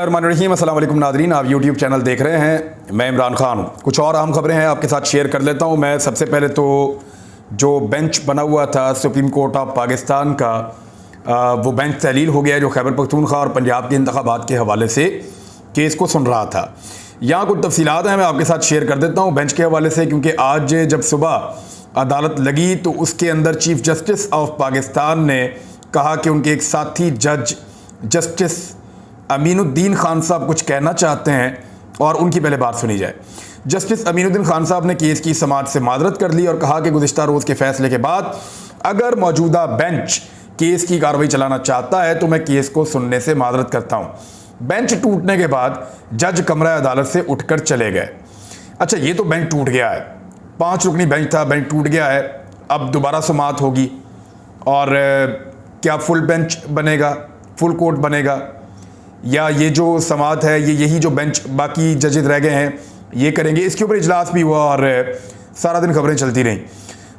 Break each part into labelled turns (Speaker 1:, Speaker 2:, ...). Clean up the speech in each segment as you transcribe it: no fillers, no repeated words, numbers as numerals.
Speaker 1: रहीम अस्सलाम वालेकुम नादरीन, आप यूट्यूब चैनल देख रहे हैं। मैं इमरान खान हूँ। कुछ और अहम खबरें हैं आपके साथ शेयर कर लेता हूँ। मैं सबसे पहले तो जो बेंच बना हुआ था सुप्रीम कोर्ट ऑफ पाकिस्तान का, वो बेंच तहलील हो गया है, जो खैबर पख्तूनख्वा और पंजाब के इंतखाबात के हवाले से केस को सुन रहा था। यहाँ कुछ तफसीलात हैं, मैं आपके साथ शेयर कर देता हूँ बेंच के हवाले से, क्योंकि आज जब सुबह अदालत लगी तो उसके अंदर चीफ जस्टिस ऑफ पाकिस्तान ने कहा कि उनके एक साथी जज जस्टिस अमीनुद्दीन खान साहब कुछ कहना चाहते हैं और उनकी पहले बात सुनी जाए। जस्टिस अमीनुद्दीन खान साहब ने केस की समाअत से मादरत कर ली और कहा कि गुज़िश्ता रोज़ के फैसले के बाद अगर मौजूदा बेंच केस की कार्रवाई चलाना चाहता है तो मैं केस को सुनने से मादरत करता हूं। बेंच टूटने के बाद जज कमरा अदालत से उठकर चले गए। अच्छा, ये तो बेंच टूट गया है, 5 रुकनी बेंच था, बेंच टूट गया है, अब दोबारा समाअत होगी और क्या फुल बेंच बनेगा, फुल कोर्ट बनेगा, या ये जो समाअत है ये यही जो बेंच बाकी जजेस रह गए हैं ये करेंगे। इसके ऊपर इजलास भी हुआ और सारा दिन खबरें चलती रहीं।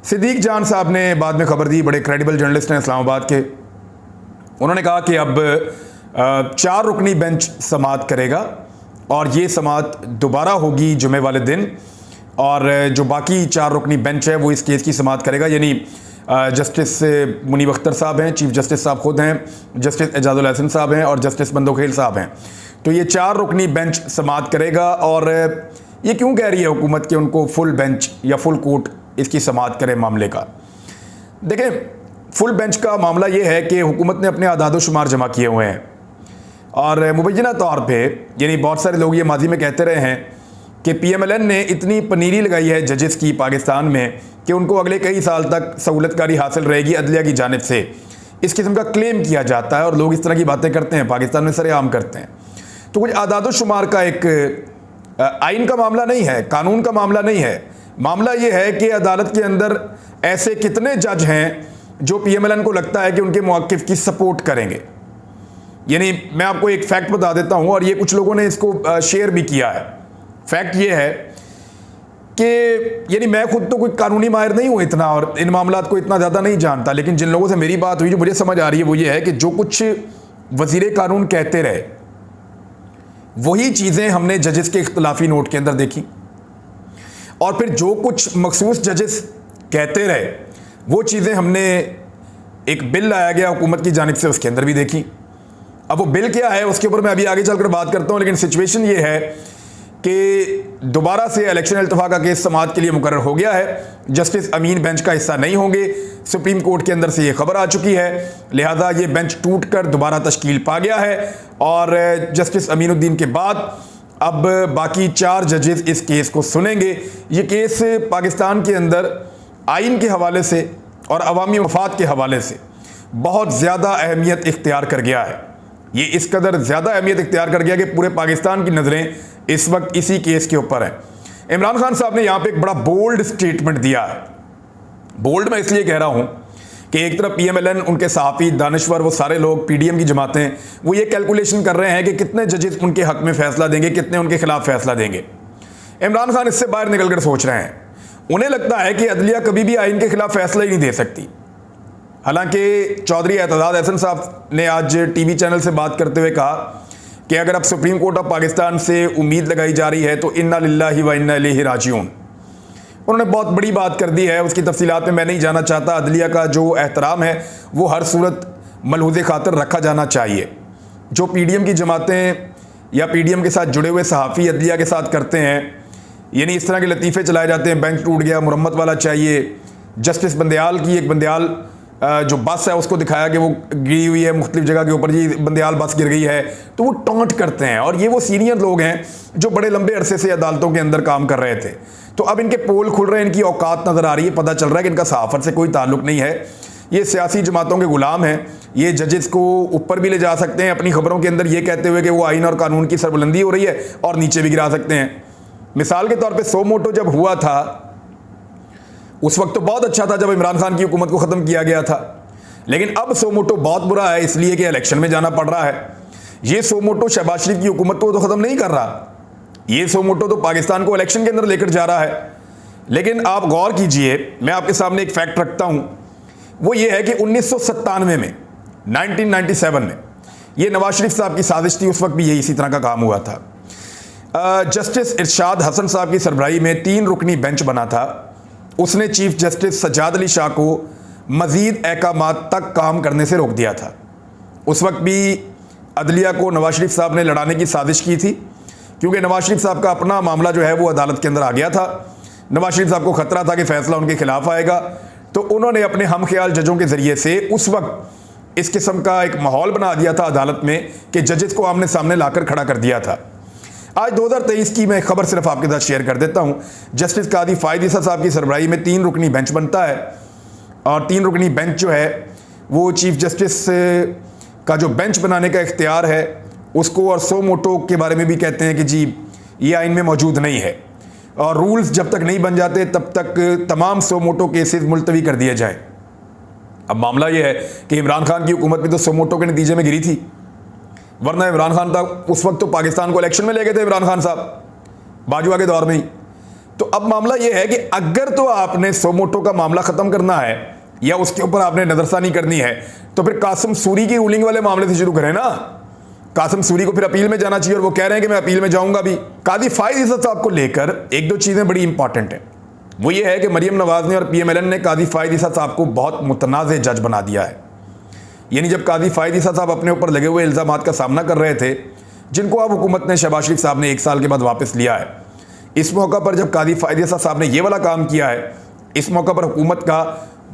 Speaker 1: सिद्दीक जान साहब ने बाद में खबर दी, बड़े क्रेडिबल जर्नलिस्ट हैं इस्लामाबाद के। उन्होंने कहा कि अब 4 रुकनी बेंच समाअत करेगा और ये समाअत दोबारा होगी जुमे वाले दिन, और जो बाकी 4 रुकनी बेंच है वो इस केस की समाअत करेगा। यानी जस्टिस मुनीब अख्तर साहब हैं, चीफ जस्टिस साहब खुद हैं, जस्टिस एजाजुल हसन साहब हैं और जस्टिस बंदोखेल साहब हैं। तो ये 4 रुकनी बेंच समाअत करेगा। और ये क्यों कह रही है हुकूमत कि उनको फुल बेंच या फुल कोर्ट इसकी समाअत करे मामले का? देखें, फुल बेंच का मामला ये है कि हुकूमत ने अपने आदाद शुमार जमा किए हुए हैं और मुबैना तौर पर, यानी बहुत सारे लोग ये माजी में कहते रहे हैं कि PMLN ने इतनी पनीरी लगाई है जजेस की पाकिस्तान में कि उनको अगले कई साल तक सहूलतकारी हासिल रहेगी अदलिया की जानिब से। इस किस्म का क्लेम किया जाता है और लोग इस तरह की बातें करते हैं, पाकिस्तान में सरेआम करते हैं। तो कुछ आदाद शुमार का एक आइन का मामला नहीं है, कानून का मामला नहीं है। मामला ये है कि अदालत के अंदर ऐसे कितने जज हैं जो PMLN को लगता है कि उनके मौक़िफ़ की सपोर्ट करेंगे। यानी मैं आपको एक फैक्ट बता देता हूँ और ये कुछ लोगों ने इसको शेयर भी किया है। फैक्ट ये है कि यानी मैं खुद तो कोई कानूनी माहिर नहीं हूँ इतना और इन मामलात को इतना ज़्यादा नहीं जानता, लेकिन जिन लोगों से मेरी बात हुई जो मुझे समझ आ रही है वो ये है कि जो कुछ वज़ीर कानून कहते रहे वही चीज़ें हमने जजेस के इख्तलाफी नोट के अंदर देखी, और फिर जो कुछ मखसूस जजेस कहते रहे वो चीज़ें हमने, एक बिल लाया गया हुकूमत की जानिब से, उसके अंदर भी देखी। अब वो बिल क्या है उसके ऊपर मैं अभी आगे चलकर बात करता हूँ, लेकिन सिचुएशन ये है कि दोबारा से इलेक्शन इल्तफा का केस समाअत के लिए मुकर्रर हो गया है। जस्टिस अमीन बेंच का हिस्सा नहीं होंगे, सुप्रीम कोर्ट के अंदर से ये खबर आ चुकी है, लिहाजा ये बेंच टूट कर दोबारा तश्कील पा गया है और जस्टिस अमीनुद्दीन के बाद अब बाकी 4 जजेस इस केस को सुनेंगे। ये केस पाकिस्तान के अंदर आइन के हवाले से और अवामी मफाद के हवाले से बहुत ज़्यादा अहमियत इख्तियार कर गया है। ये इस कदर ज़्यादा अहमियत इख्तियार कर गया कि पूरे पाकिस्तान की नज़रें इस वक्त इसी केस के ऊपर है। इमरान खान साहब ने यहाँ पे एक बड़ा बोल्ड स्टेटमेंट दिया है। बोल्ड मैं इसलिए कह रहा हूँ कि एक तरफ PMLN, उनके सहाफ़ी, दानिश्वर, वो सारे लोग, PDM की जमातें, वो ये कैलकुलेशन कर रहे हैं कि कितने जजेस उनके हक़ में फ़ैसला देंगे, कितने उनके खिलाफ फ़ैसला देंगे। इमरान खान इससे बाहर निकल कर सोच रहे हैं। उन्हें लगता है कि अदलिया कभी भी आइन के खिलाफ फ़ैसला ही नहीं दे सकती। हालांकि चौधरी एतजाज़ अहसन साहब ने आज TV चैनल से बात करते हुए कहा कि अगर अब सुप्रीम कोर्ट ऑफ पाकिस्तान से उम्मीद लगाई जा रही है तो इन्ना लिल्लाहि व इन्ना इलैहि राजिऊन। उन्होंने बहुत बड़ी बात कर दी है, उसकी तफसीलात में मैं नहीं जाना चाहता। अदलिया का जो एहतराम है वो हर सूरत मलहूज़े खातर रखा जाना चाहिए। जो PDM की जमातें या PDM के साथ जुड़े हुए सहाफ़ी अदलिया के साथ करते हैं, यानी इस तरह के लतीफ़े चलाए जाते हैं, बेंच टूट गया, मुरम्मत वाला चाहिए। जस्टिस बंदयाल की एक बंदयाल जो बस है उसको दिखाया कि वो गिरी हुई है मुख्तलिफ जगह के ऊपर, जी बंदयाल बस गिर गई है, तो वो टॉन्ट करते हैं। और ये वो सीनियर लोग हैं जो बड़े लंबे अरसे से अदालतों के अंदर काम कर रहे थे। तो अब इनके पोल खुल रहे हैं, इनकी औकात नज़र आ रही है, पता चल रहा है कि इनका सहाफ़त से कोई ताल्लुक़ नहीं है, ये सियासी जमातों के ग़ुलाम हैं। ये जजेस को ऊपर भी ले जा सकते हैं अपनी खबरों के अंदर ये कहते हुए कि वो आइन और कानून की सरबुलंदी हो रही है, और नीचे भी गिरा सकते हैं। मिसाल के तौर पर सो मोटो जब हुआ था उस वक्त तो बहुत अच्छा था जब इमरान खान की हुकूमत को ख़त्म किया गया था, लेकिन अब सो मोटो बहुत बुरा है इसलिए कि इलेक्शन में जाना पड़ रहा है। ये सो मोटो शहबाज शरीफ की हुकूमत को तो ख़त्म नहीं कर रहा, ये सो मोटो तो पाकिस्तान को इलेक्शन के अंदर लेकर जा रहा है। लेकिन आप गौर कीजिए, मैं आपके सामने एक फैक्ट रखता हूँ, वो ये है कि 1997 में 1997 में ये नवाज शरीफ साहब की साजिश थी, उस वक्त भी यही इसी तरह का काम हुआ था। जस्टिस इरशाद हसन साहब की सरबराही में 3 रुकनी बेंच बना था। उसने चीफ जस्टिस सज्जाद अली शाह को मजीद अहकामात तक काम करने से रोक दिया था। उस वक्त भी अदलिया को नवाज शरीफ साहब ने लड़ाने की साजिश की थी, क्योंकि नवाज शरीफ साहब का अपना मामला जो है वो अदालत के अंदर आ गया था। नवाज शरीफ साहब को खतरा था कि फैसला उनके खिलाफ आएगा, तो उन्होंने अपने हम ख्याल जजों के ज़रिए से उस वक्त इस किस्म का एक माहौल बना दिया था अदालत में कि जजेस को आमने सामने लाकर खड़ा कर दिया था। आज 2023 की मैं खबर सिर्फ आपके साथ शेयर कर देता हूँ। जस्टिस कादी फायद ईसा साहब की सरबराही में 3 रुकनी बेंच बनता है, और 3 रुकनी बेंच जो है वो चीफ जस्टिस का जो बेंच बनाने का इख्तियार है उसको, और सो मोटो के बारे में भी कहते हैं कि जी ये आइन में मौजूद नहीं है, और रूल्स जब तक नहीं बन जाते तब तक तमाम सो मोटो केसेस मुलतवी कर दिए जाए। अब मामला ये है कि इमरान खान की हुकूमत भी तो सो मोटो के नतीजे में गिरी थी, वरना इमरान खान था उस वक्त तो पाकिस्तान को इलेक्शन में ले गए थे इमरान खान साहब बाजवा के दौर में ही। तो अब मामला ये है कि अगर तो आपने सो मोटो का मामला ख़त्म करना है या उसके ऊपर आपने नज़रसानी करनी है, तो फिर कासिम सूरी की रूलिंग वाले मामले से शुरू करें ना। कासिम सूरी को फिर अपील में जाना चाहिए, और वो कह रहे हैं कि मैं अपील में जाऊंगा भी। कादी फायद ईसा साहब को लेकर 1-2 चीज़ें बड़ी इंपॉर्टेंट है। वो ये है कि मरियम नवाज ने और PMLN ने कादी फायद ईसा साहब को बहुत मुतनाज़ जज बना दिया है। यानी जब कादी फायद ईसा साहब अपने ऊपर लगे हुए इल्ज़ामात का सामना कर रहे थे, जिनको अब हुकूमत ने शहबाज शरीफ साहब ने 1 साल के बाद वापस लिया है, इस मौका पर जब कादी फायद ईसा साहब ने ये वाला काम किया है, इस मौका पर हुकूमत का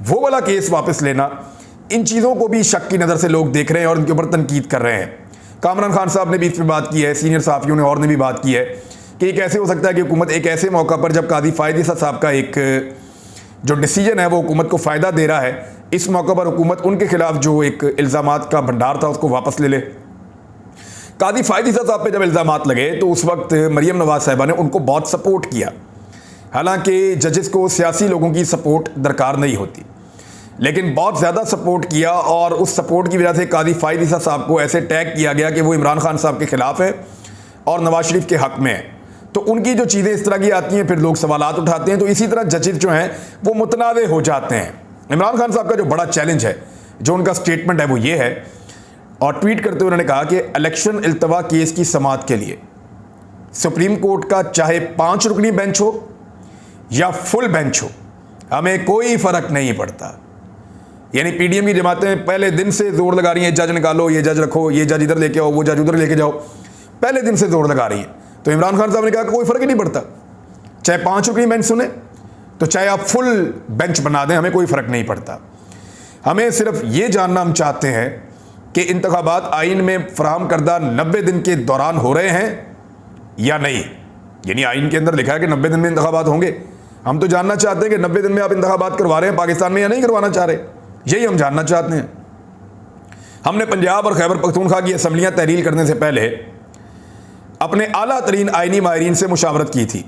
Speaker 1: वो वाला केस वापस लेना, इन चीज़ों को भी शक की नज़र से लोग देख रहे हैं और इनके ऊपर तनकीद कर रहे हैं। कामरान खान साहब ने भी इस पर बात की है, सीनियर सहाफ़ियों ने और ने भी बात की है कि ये कैसे हो सकता है कि हुकूमत एक ऐसे मौका पर जब कादी फायद ईसा साहब का एक जो डिसीजन है वो हुकूमत को फ़ायदा दे रहा है, इस मौका पर हुकूमत उनके खिलाफ जो एक इल्ज़ामात का भंडार था उसको वापस ले ले। कादी फायद ईसा साहब पे जब इल्ज़ामात लगे तो उस वक्त मरियम नवाज साहिबा ने उनको बहुत सपोर्ट किया। हालांकि जजेस को सियासी लोगों की सपोर्ट दरकार नहीं होती, लेकिन बहुत ज़्यादा सपोर्ट किया, और उस सपोर्ट की वजह से कादी फायद ईसा साहब को ऐसे टैग किया गया कि वो इमरान खान साहब के ख़िलाफ़ है और नवाज शरीफ के हक़ में है। तो उनकी जो चीज़ें इस तरह की आती हैं फिर लोग सवालात उठाते हैं, तो इसी तरह जजेस जो हैं वो मुतनाज़े हो जाते हैं। इमरान खान साहब का जो बड़ा चैलेंज है, जो उनका स्टेटमेंट है वो ये है, और ट्वीट करते हुए उन्होंने कहा कि इलेक्शन इल्तवा केस की समाअत के लिए सुप्रीम कोर्ट का चाहे 5 रुकनी बेंच हो या फुल बेंच हो, हमें कोई फ़र्क नहीं पड़ता। यानी PDM की जमातें पहले दिन से जोर लगा रही हैं, जज निकालो, ये जज रखो, ये जज इधर लेके आओ, वो जज उधर लेके जाओ, पहले दिन से जोर लगा रही हैं। तो इमरान खान साहब ने कहा कि कोई फ़र्क ही नहीं पड़ता, चाहे 5 रुकनी बेंच सुने तो चाहे आप फुल बेंच बना दें, हमें कोई फ़र्क नहीं पड़ता। हमें सिर्फ ये जानना हम चाहते हैं कि इंतखाबात आइन में फराहम करदा 90 दिन के दौरान हो रहे हैं या नहीं। यानी आइन के अंदर लिखा है कि 90 दिन में इंतखाबात होंगे, हम तो जानना चाहते हैं कि 90 दिन में आप इंतखाबात करवा रहे हैं पाकिस्तान में या नहीं करवाना चाह रहे, यही हम जानना चाहते हैं। हमने पंजाब और खैबर पख्तूनख्वा की असम्बलियाँ तहरील करने से पहले अपने आला तरीन आइनी माहिरीन से मुशावरत की थी,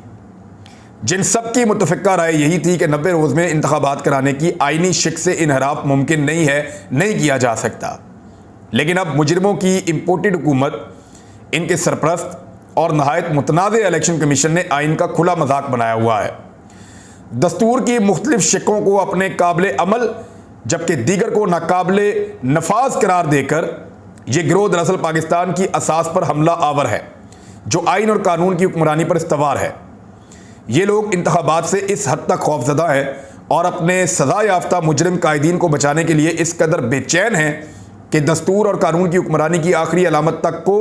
Speaker 1: जिन सब की मुतफ़िक़ा राय यही थी कि 90 रोज़ में इंतखाबात कराने की आइनी शिक से इनहराफ मुमकिन नहीं है, नहीं किया जा सकता। लेकिन अब मुजरिमों की इम्पोर्टेड हुकूमत, इनके सरपरस्त और नहायत मुतनाज़े इलेक्शन कमीशन ने आइन का खुला मजाक बनाया हुआ है। दस्तूर की मुख्तलिफ शिकों को अपने काबिल अमल जबकि दीगर को नाकाबिले नफाज करार देकर यह गिरोह दरअसल पाकिस्तान की असास पर हमला आवर है, जो आइन और कानून की हुक्मरानी पर इस्तवार है। ये लोग इंतखाबात से इस हद तक खौफजदा हैं और अपने सज़ा याफ्ता मुजरिम कायदीन को बचाने के लिए इस कदर बेचैन हैं कि दस्तूर और कानून की हुक्मरानी की आखिरी अलामत तक को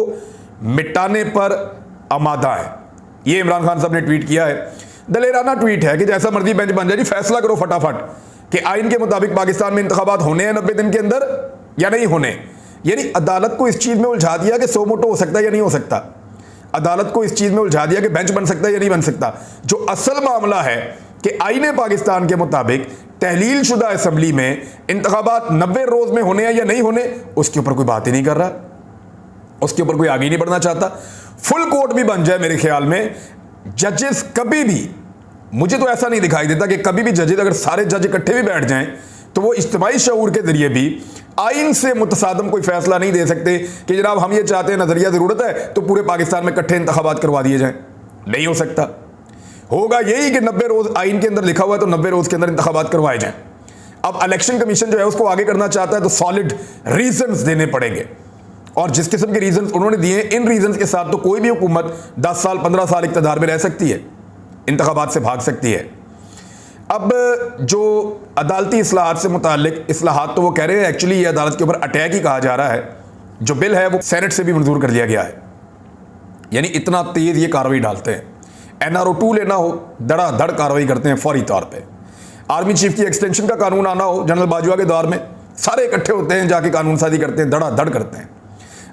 Speaker 1: मिटाने पर आमादा है। ये इमरान खान साहब ने ट्वीट किया है। दलेराना ट्वीट है कि जैसा मर्जी बेंच बन जाए जी, फैसला करो फटाफट कि आइन के मुताबिक पाकिस्तान में इंतखाबात होने हैं 90 दिन के अंदर या नहीं होने। यानी अदालत को इस चीज़ में उलझा दिया कि सो मोटो हो सकता है या नहीं हो सकता। अदालत को इस चीज़ में उलझा दिया कि बेंच बन सकता है या नहीं बन सकता। जो असल मामला है कि आईने पाकिस्तान के मुताबिक तहलील शुदा असम्बली में इंतखाबात 90 रोज़ में होने या नहीं होने, उसके ऊपर कोई बात ही नहीं कर रहा, उसके ऊपर कोई आगे नहीं बढ़ना चाहता। फुल कोर्ट भी बन जाए, मेरे ख्याल में जजेस कभी भी, मुझे तो ऐसा नहीं दिखाई देता कि कभी भी जजेस, अगर सारे जज इकट्ठे भी बैठ जाएं तो वो इज्तिमाई शऊर के जरिए भी आइन से मुतसादम कोई फैसला नहीं दे सकते कि जनाब हम ये चाहते हैं, नजरिया ज़रूरत है तो पूरे पाकिस्तान में इकट्ठे इंतखाबात करवा दिए जाएं। नहीं हो सकता। होगा यही कि 90 रोज़ आइन के अंदर लिखा हुआ है तो 90 रोज़ के अंदर इंतखाबात करवाए जाएं। अब इलेक्शन कमीशन जो है उसको आगे करना चाहता है तो सॉलिड रीजंस देने पड़ेंगे। और जिस किस्म के रीजंस उन्होंने दिए, इन रीजंस के साथ तो कोई भी हुकूमत 10 साल 15 साल इक़्तिदार में रह सकती है, इंतखाबात से भाग सकती है। अब जो अदालती इस्लाहात से मुताल्लिक इस्लाहात तो वो कह रहे हैं, एक्चुअली ये अदालत के ऊपर अटैक ही कहा जा रहा है। जो बिल है वो सेनेट से भी मंजूर कर लिया गया है, यानी इतना तेज़ ये कार्रवाई डालते हैं। NRO 2 लेना हो, धड़ाधड़ कार्रवाई करते हैं फौरी तौर पे। आर्मी चीफ की एक्सटेंशन का कानून आना हो, जनरल बाजवा के दौर में सारे इकट्ठे होते हैं, जाके कानून साजी करते हैं, धड़ाधड़ करते हैं।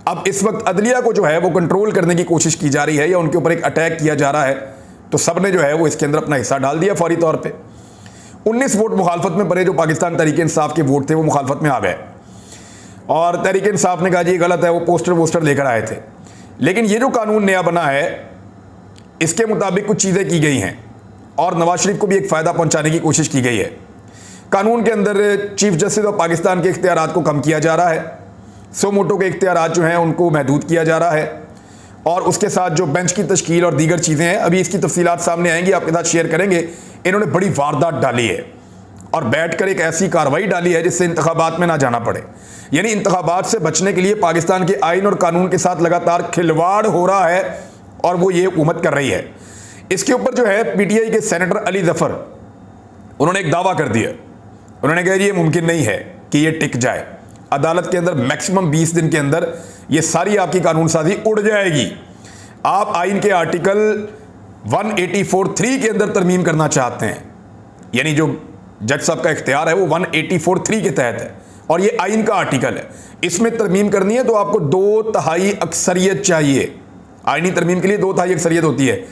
Speaker 1: अब इस वक्त अदलिया को जो है वो कंट्रोल करने की कोशिश की जा रही है या उनके ऊपर एक अटैक किया जा रहा है, तो सब ने जो है वो इसके अंदर अपना हिस्सा डाल दिया फौरी तौर पर। 19 वोट मुखालफत में पड़े, जो पाकिस्तान तहरीक इंसाफ के वोट थे वो मुखालफत में आ गए और तहरीक इंसाफ ने कहा जी ये गलत है, वो पोस्टर वोस्टर लेकर आए थे। लेकिन ये जो कानून नया बना है इसके मुताबिक कुछ चीज़ें की गई हैं और नवाज शरीफ को भी एक फ़ायदा पहुंचाने की कोशिश की गई है। कानून के अंदर चीफ जस्टिस ऑफ पाकिस्तान के इख्तियारात को कम किया जा रहा है, सो मोटो के इख्तियारात जो हैं उनको महदूद किया जा रहा है और उसके साथ जो बेंच की तश्कील और दीगर चीज़ें हैं, अभी इसकी तफसीलात सामने आएंगी, आपके साथ शेयर करेंगे। इन्होंने बड़ी वारदात डाली है और बैठकर एक ऐसी कार्रवाई डाली है जिससे इंतखाबात में ना जाना पड़े, यानी इंतखाबात से बचने के लिए पाकिस्तान के आइन और कानून के साथ लगातार खिलवाड़ हो रहा है और वो ये हुकूमत कर रही है। इसके ऊपर जो है PTI के सेनेटर अली जफर, उन्होंने एक दावा कर दिया। उन्होंने कहा ये मुमकिन नहीं है कि ये टिक जाए, अदालत के अंदर मैक्सिमम 20 दिन के अंदर ये सारी आपकी कानून साजी उड़ जाएगी। आप आइन के आर्टिकल 184(3) के अंदर तरमीम करना चाहते हैं, यानी जो जज साहब का इख्तियार है वो 184(3) के तहत है और ये आइन का आर्टिकल है। इसमें तरमीम करनी है तो आपको 2/3 अक्सरियत चाहिए। आइनी तरमीम के लिए 2/3 अक्सरियत होती है।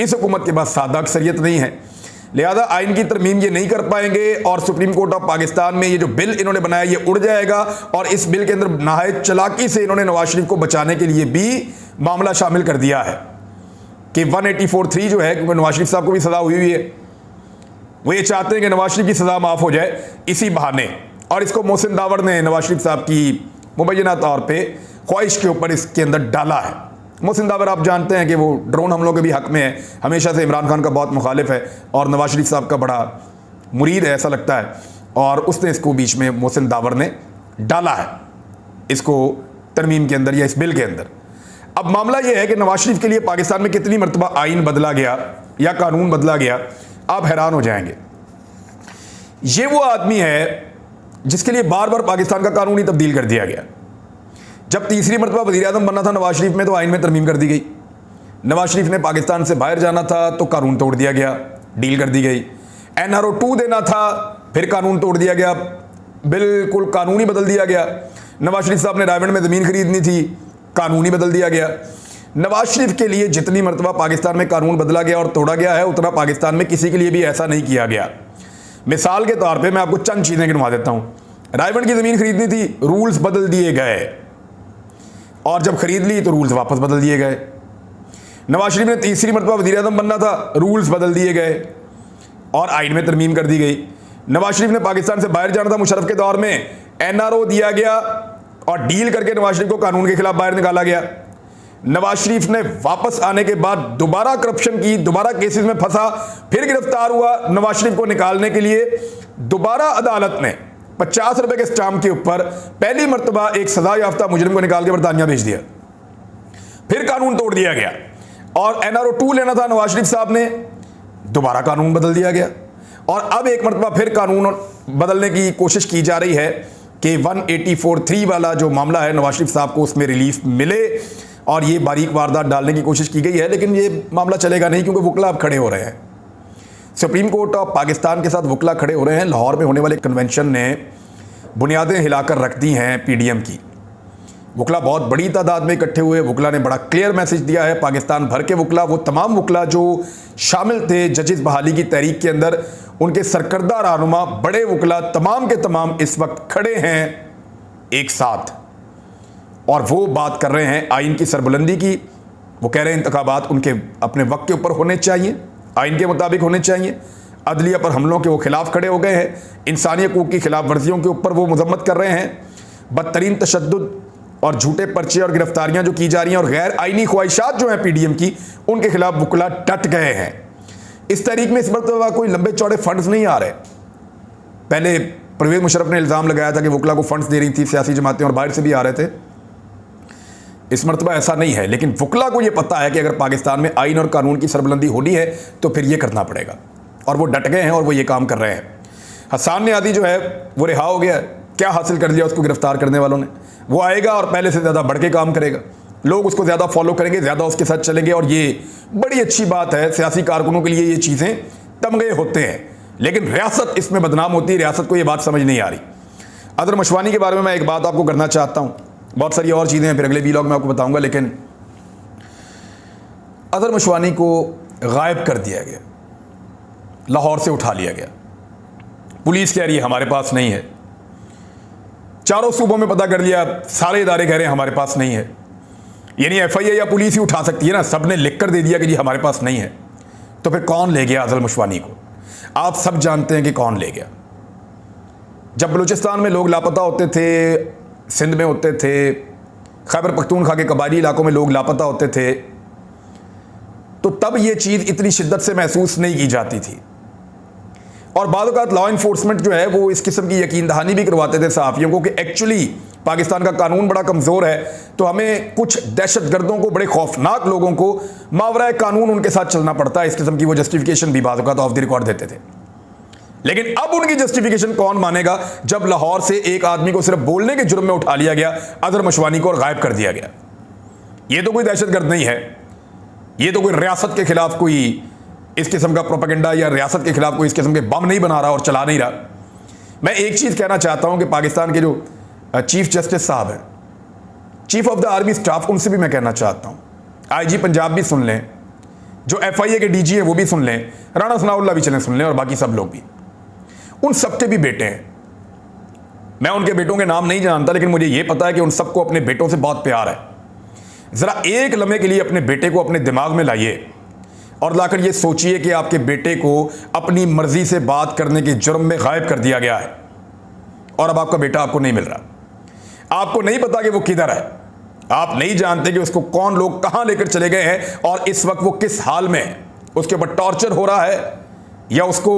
Speaker 1: इस हुकूमत के पास सादा अक्सरियत नहीं है, लिहाजा आइन की तरमीम ये नहीं कर पाएंगे और सुप्रीम कोर्ट ऑफ पाकिस्तान में ये जो बिल इन्होंने बनाया ये उड़ जाएगा। और इस बिल के अंदर नहायत चालाकी से इन्होंने नवाज शरीफ को बचाने के लिए भी मामला शामिल कर दिया है कि 184(3) जो है, क्योंकि नवाज शरीफ साहब को भी सजा हुई है, वो ये चाहते हैं कि नवाज शरीफ की सजा माफ़ हो जाए इसी बहाने। और इसको मोहसिन दावर ने नवाज शरीफ साहब की मुबैना तौर पे ख्वाहिश के ऊपर इसके अंदर डाला है। मोहसिन दावर आप जानते हैं कि वो ड्रोन हमलों के भी हक में है, हमेशा से इमरान खान का बहुत मुखालिफ है और नवाज शरीफ साहब का बड़ा मुरीद है ऐसा लगता है, और उसने इसको बीच में मोहसिन दावर ने डाला है इसको तरमीम के अंदर या इस बिल के अंदर। अब मामला ये है कि नवाज शरीफ के लिए पाकिस्तान में कितनी मरतबा आइन बदला गया या कानून बदला गया, आप हैरान हो जाएंगे। ये वो आदमी है जिसके लिए बार बार पाकिस्तान का कानून ही तब्दील कर दिया गया। जब तीसरी मरतबा वज़ीर आज़म बनना था नवाज शरीफ में तो आइन में तरमीम कर दी गई। नवाज शरीफ ने पाकिस्तान से बाहर जाना था तो कानून तोड़ दिया गया, डील कर दी गई। NRO 2 देना था, फिर कानून तोड़ दिया गया, बिल्कुल कानून ही बदल दिया गया। नवाज शरीफ साहब ने रायगढ़ में ज़मीन खरीदनी थी, कानून ही बदल दिया गया। नवाज शरीफ के लिए जितनी मरतबा पाकिस्तान में कानून बदला गया और तोड़ा गया है, उतना पाकिस्तान में किसी के लिए भी ऐसा नहीं किया गया। मिसाल के तौर पे मैं आपको चंद चीज़ें गिनवा देता हूँ। रायगढ़ की ज़मीन खरीदनी थी, रूल्स बदल दिए गए और जब खरीद ली तो रूल्स वापस बदल दिए गए। नवाज शरीफ ने तीसरी मरतबा वज़ीर आज़म बनना था, रूल्स बदल दिए गए और आइन में तरमीम कर दी गई। नवाज शरीफ ने पाकिस्तान से बाहर जाना था मुशर्रफ के दौर में, NRO दिया गया और डील करके नवाज शरीफ को कानून के खिलाफ बाहर निकाला गया। नवाज शरीफ ने वापस आने के बाद दोबारा करप्शन की, दोबारा केसेस में फंसा, फिर गिरफ्तार हुआ। नवाज शरीफ को निकालने के लिए दोबारा अदालत ने 50 रुपए के स्टाम्प के ऊपर पहली मरतबा एक सजा याफ्ता मुजरिम को निकाल के बरतानिया भेज दिया, फिर कानून तोड़ दिया गया। और NRO 2 लेना था नवाज शरीफ साहब ने, दोबारा कानून बदल दिया गया और अब एक मरतबा फिर कानून बदलने की कोशिश की जा रही है कि 184(3) वाला जो मामला है नवाज शरीफ साहब को उसमें रिलीफ मिले और ये बारीक वारदात डालने की कोशिश की गई है। लेकिन ये मामला चलेगा नहीं क्योंकि वकला अब खड़े हो रहे हैं। सुप्रीम कोर्ट ऑफ पाकिस्तान के साथ वकला खड़े हो रहे हैं। लाहौर में होने वाले कन्वेंशन ने बुनियादें हिलाकर रख दी हैं PDM की। वकला बहुत बड़ी तादाद में इकट्ठे हुए। वकला ने बड़ा क्लियर मैसेज दिया है, पाकिस्तान भर के वकला, वो तमाम वकला जो शामिल थे जजेस बहाली की तहरीक के अंदर, उनके सरकर्दा रहनुमा, बड़े वकला तमाम के तमाम इस वक्त खड़े हैं एक साथ और वो बात कर रहे हैं आइन की सरबुलंदी की। वो कह रहे हैं इंतखाबात उनके अपने वक्त के ऊपर होने चाहिए, आइन के मुताबिक होने चाहिए। अदलिया पर हमलों के वो खिलाफ खड़े हो गए हैं, इंसानी हकूक़ की खिलाफ वर्जियों के ऊपर वो मजम्मत कर रहे हैं। बदतरीन तशद्दुद और झूठे पर्चे और गिरफ्तारियां जो की जा रही हैं और गैर आइनी ख्वाहिशात जो हैं PDM की, उनके खिलाफ वकला डट गए हैं। इस तहरीक में इस मरतबा कोई लंबे चौड़े फंड्स नहीं आ रहे। पहले परवेज़ मुशर्रफ ने इल्ज़ाम लगाया था कि वकला को फंड्स दे रही थी सियासी जमातें और बाहर से भी आ रहे थे। इस मरतबा ऐसा नहीं है, लेकिन वकला को ये पता है कि अगर पाकिस्तान में आइन और कानून की सरबुलंदी होनी है तो फिर ये करना पड़ेगा, और वो डट गए हैं और वो ये काम कर रहे हैं। हसन नियाज़ी जो है वो रिहा हो गया। क्या हासिल कर लिया उसको गिरफ्तार करने वालों ने? वो आएगा और पहले से ज़्यादा बढ़ के काम करेगा, लोग उसको ज़्यादा फॉलो करेंगे, ज़्यादा उसके साथ चलेंगे, और ये बड़ी अच्छी बात है। सियासी कारकुनों के लिए ये चीज़ें तमगे होते हैं, लेकिन रियासत इसमें बदनाम होती है। रियासत को ये बात समझ नहीं आ रही। अदर मशवानी के बारे में मैं एक बात आपको करना चाहता हूँ, बहुत सारी और चीज़ें हैं, फिर अगले वीलॉग में आपको बताऊँगा, लेकिन अदर मशवानी को गायब कर दिया गया, लाहौर से उठा लिया गया। पुलिस कह रही है हमारे पास नहीं है, चारों सूबों में पता कर लिया, सारे इदारे कह रहे हैं हमारे पास नहीं है। यानी FIA या पुलिस ही उठा सकती है ना, सबने लिख कर दे दिया कि जी हमारे पास नहीं है। तो फिर कौन ले गया अज़हर मशवानी को? आप सब जानते हैं कि कौन ले गया। जब बलूचिस्तान में लोग लापता होते थे, सिंध में होते थे, खैबर पख्तूनख्वा के कबायली इलाकों में लोग लापता होते थे, तो तब ये चीज़ इतनी शिद्दत से महसूस नहीं की जाती थी। और बाद औक़ात लॉ इन्फोर्समेंट जो है वो इस किस्म की यकीन दहानी भी करवाते थे सहाफ़ियों को कि एक्चुअली पाकिस्तान का कानून बड़ा कमज़ोर है, तो हमें कुछ दहशत गर्दों को, बड़े खौफनाक लोगों को मावराए कानून उनके साथ चलना पड़ता है। इस किस्म की वो जस्टिफिकेशन भी बाद औक़ात ऑफ द रिकॉर्ड देते थे। लेकिन अब उनकी जस्टिफिकेशन कौन मानेगा, जब लाहौर से एक आदमी को सिर्फ बोलने के जुर्म में उठा लिया गया, अज़हर मशवानी को, और गायब कर दिया गया। ये तो कोई दहशतगर्द नहीं है, ये तो कोई रियासत के खिलाफ कोई इस किस्म का प्रोपेगेंडा या रियासत के खिलाफ कोई इस किस्म के बम नहीं बना रहा और चला नहीं रहा। मैं एक चीज़ कहना चाहता हूं कि पाकिस्तान के जो चीफ जस्टिस साहब हैं, chief of the army staff, उनसे भी मैं कहना चाहता हूं, IG पंजाब भी सुन लें, जो FIA के DG हैं वो भी सुन लें, राणा सनाउल्लाह भी चलें सुन लें, और बाकी सब लोग भी। उन सबके भी बेटे हैं। मैं उनके बेटों के नाम नहीं जानता, लेकिन मुझे ये पता है कि उन सबको अपने बेटों से बहुत प्यार है। ज़रा एक लम्हे के लिए अपने बेटे को अपने दिमाग में लाइए और लाकर ये सोचिए कि आपके बेटे को अपनी मर्जी से बात करने के जुर्म में गायब कर दिया गया है, और अब आपका बेटा आपको नहीं मिल रहा। आपको नहीं पता कि वो किधर है, आप नहीं जानते कि उसको कौन लोग कहां लेकर चले गए हैं, और इस वक्त वो किस हाल में है। उसके ऊपर टॉर्चर हो रहा है या उसको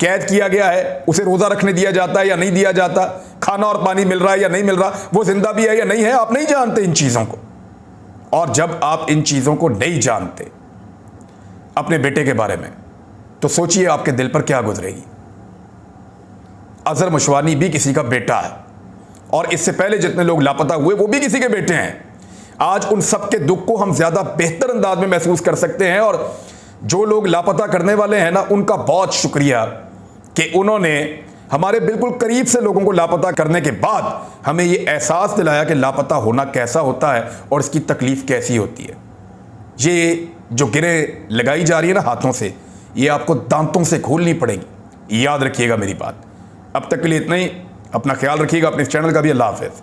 Speaker 1: कैद किया गया है, उसे रोज़ा रखने दिया जाता है या नहीं दिया जाता, खाना और पानी मिल रहा है या नहीं मिल रहा, वो जिंदा भी है या नहीं है, आप नहीं जानते इन चीज़ों को। और जब आप इन चीज़ों को नहीं जानते अपने बेटे के बारे में, तो सोचिए आपके दिल पर क्या गुजरेगी। अज़हर मशवानी भी किसी का बेटा है, और इससे पहले जितने लोग लापता हुए वो भी किसी के बेटे हैं। आज उन सब के दुख को हम ज़्यादा बेहतर अंदाज में महसूस कर सकते हैं, और जो लोग लापता करने वाले हैं ना, उनका बहुत शुक्रिया कि उन्होंने हमारे बिल्कुल करीब से लोगों को लापता करने के बाद हमें ये एहसास दिलाया कि लापता होना कैसा होता है और इसकी तकलीफ़ कैसी होती है। ये जो गिरें लगाई जा रही है ना हाथों से, ये आपको दांतों से खोलनी पड़ेगी। याद रखिएगा मेरी बात। अब तक के लिए इतना ही। अपना ख्याल रखिएगा, अपने चैनल का भी। अल्लाह हाफ़िज़।